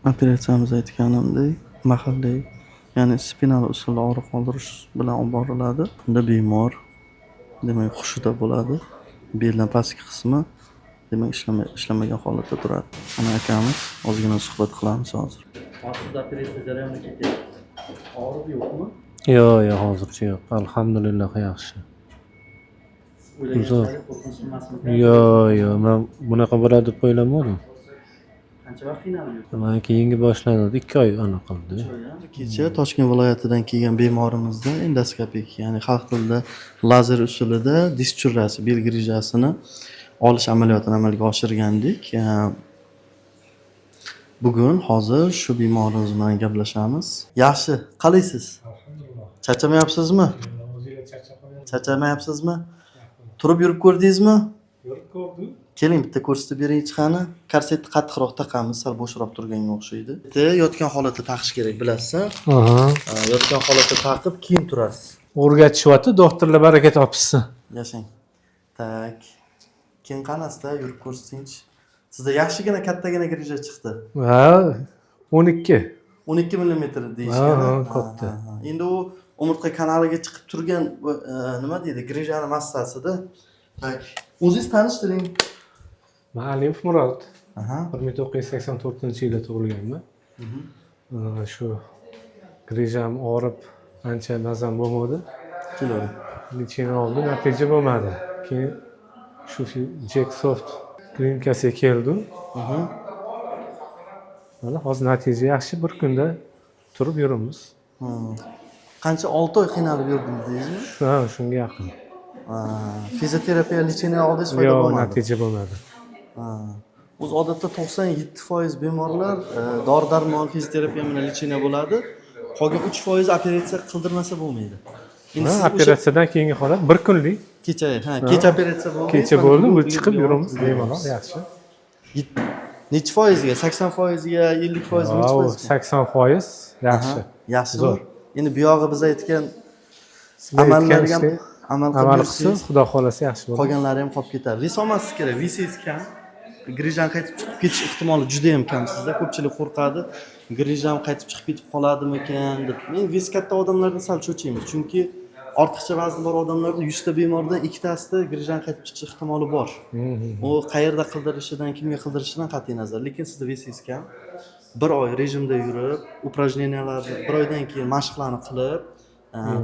Operatsiyamiz aytganimdek, mahalliy, ya'ni spinal usulli og'riq qoldirish bilan olib boriladi. Bunda bemor demak hushida bo'ladi. Belning pastki qismi demak ishlamagan holatda turadi. Ana akamiz ozgina suhbat qilamiz hozir. Hozir operatsiya jarayonida ketyapti. Og'riq yo'qmi? Yo'q, hozircha yo'q. Alhamdulillah yaxshi. O'ylaganlaringiz qo'rqinchli emasmi? Yo'q, men bunaqa bo'ladi deb o'ylamadim. Qancha vaqt qiynalib Man keyingi boshlanadi 2 oy ana qildi. Kecha Toshkent viloyatidan kelgan bemorimizda endoskopik, ya'ni xalq tilida lazer usulida disk churrasi, bel grijasini olish amaliyotini amalga oshirgandik. Bugun hozir shu bemorimiz bilan gaplashamiz. Yaxshi, qalaysiz? Charchamayapsizmi? Charchamayapsizmi? Turib yurib ko'rdingizmi? Yurib ko'rdim. Keling bitta ko'rsatib beringchi qani. Korsetni qattiqroq taqamiz, sal bo'shroq turganga o'xshaydi. Bitta yotgan holatda taqish kerak, bilasiz? Yotgan holatda taqib keyin turasiz. O'rgatishyapti, doktorlar baraka topishsin. Yashang. Tak. Keyin qanasida yurib ko'rsatingchi. Sizda yaxshigina kattagina grija chiqdi. Ha, 12. 12 mm deyishgan. Ha, katta. Endi u umurtqa kanaliga chiqib turgan nima deydi, grijani massasida. Tak. O'zingiz tanishtiring. Ma'allimov Murod. 1984-yilda tug'ilganman. Shu grijam og'rib ancha mazam bo'lmadi. Kelavering. Lechina oldi, natija bo'lmadi. Keyin shu Jacksoft klinikasiga keldim. Mana hozir natija yaxshi, bir kunda turib yuramiz. Qancha 6 oy qiynalib yurdingiz deysizmi? Ha, shunga yaqin. Fizioterapiya lechina oldingiz foyda Yo'q, bo'lmadi. natija bo'lmadi. O'z odatda 97% bemorlar dori-darmon, fizioterapiya bilan lechina bo'ladi. Qolgan 3% operatsiya qildirmasa bo'lmaydi. Ha, operatsiyadan keyingi holat bir kunlik. Kecha, kecha operatsiya bo'ldi. Kecha bo'ldi, bu chiqib yuramiz bemalol, yaxshi. Necha foizga? 80%ga, 50%ga necha foiz? 80% yaxshi. Yaxshi. Zo'r. Endi bu yog'i biz aytgan amallarga amal amal qilib qilsa, xudo xolasa yaxshi bo'ladi. qolganlari ham qolib ketadi. Ves olmasligi kerak. Vesingiz kam. Grijam qaytib chiqib ketish ehtimoli juda ham kam sizda. Ko'pchilik qo'rqadi. Grijam qaytib chiqib ketib qoladimikan deb. Men ves katta odamlardan sal cho'chiymiz. Chunki ortiqcha vazni bor odamlarda 100 ta bemordan 2 tasida grijam qaytib chiqish ehtimoli bor. U qayerda qildirishidan, kimga qildirishidan qat'iy nazar. Lekin sizda vesingiz kam. 1 oy rejimda yurib, upражнениyalarni 1 oydan keyin mashqlarni qilib,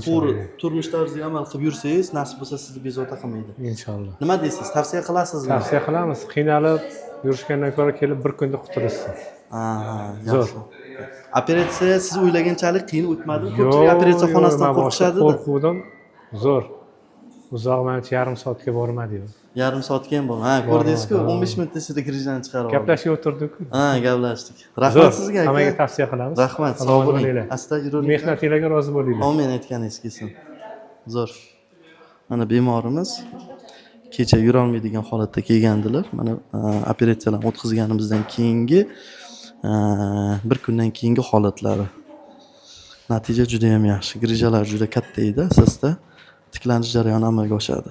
to'g'ri turmush tarziga amal qilib yursangiz, nasib bo'lsa sizni bezovta qilmaydi. Inshaalloh. Nima deysiz? Tavsiya qilasizmi? Tavsiya qilamiz. Qiynalib yurishgandan ko'ra kelib bir kunda qutulasiz. Zo'r. Operatsiya siz o'ylaganchalik qiyin o'tmadimi? Ko'pchilik operatsiya xonasidan qo'rqishadi. Qo'rquvdim. Zo'r. Uzoq mancha yarim soatga bormadi-yu. Yarim soatga ham bo'ldi. Ko'rdingiz-ku, 15 minutda ichida grijani chiqarib oldik. Gaplashib o'tirdik-ku. Gaplashdik. Rahmat sizga aka. Hammaga tavsiya qilamiz. Rahmat, sog' bo'ling. Asta yuravering. Mehnatingizga rozi bo'linglar. Amin, aytganingiz kelsin. Zo'r. Mana bemorimiz kecha yura olmaydigan holatda kelgandilar. Mana operatsiyalarni o'tkazganimizdan keyingi bir kundan keyingi holatlari. Natija juda ham yaxshi. Grijalar juda katta edi, asosda tiklanish jarayoni amalga oshadi.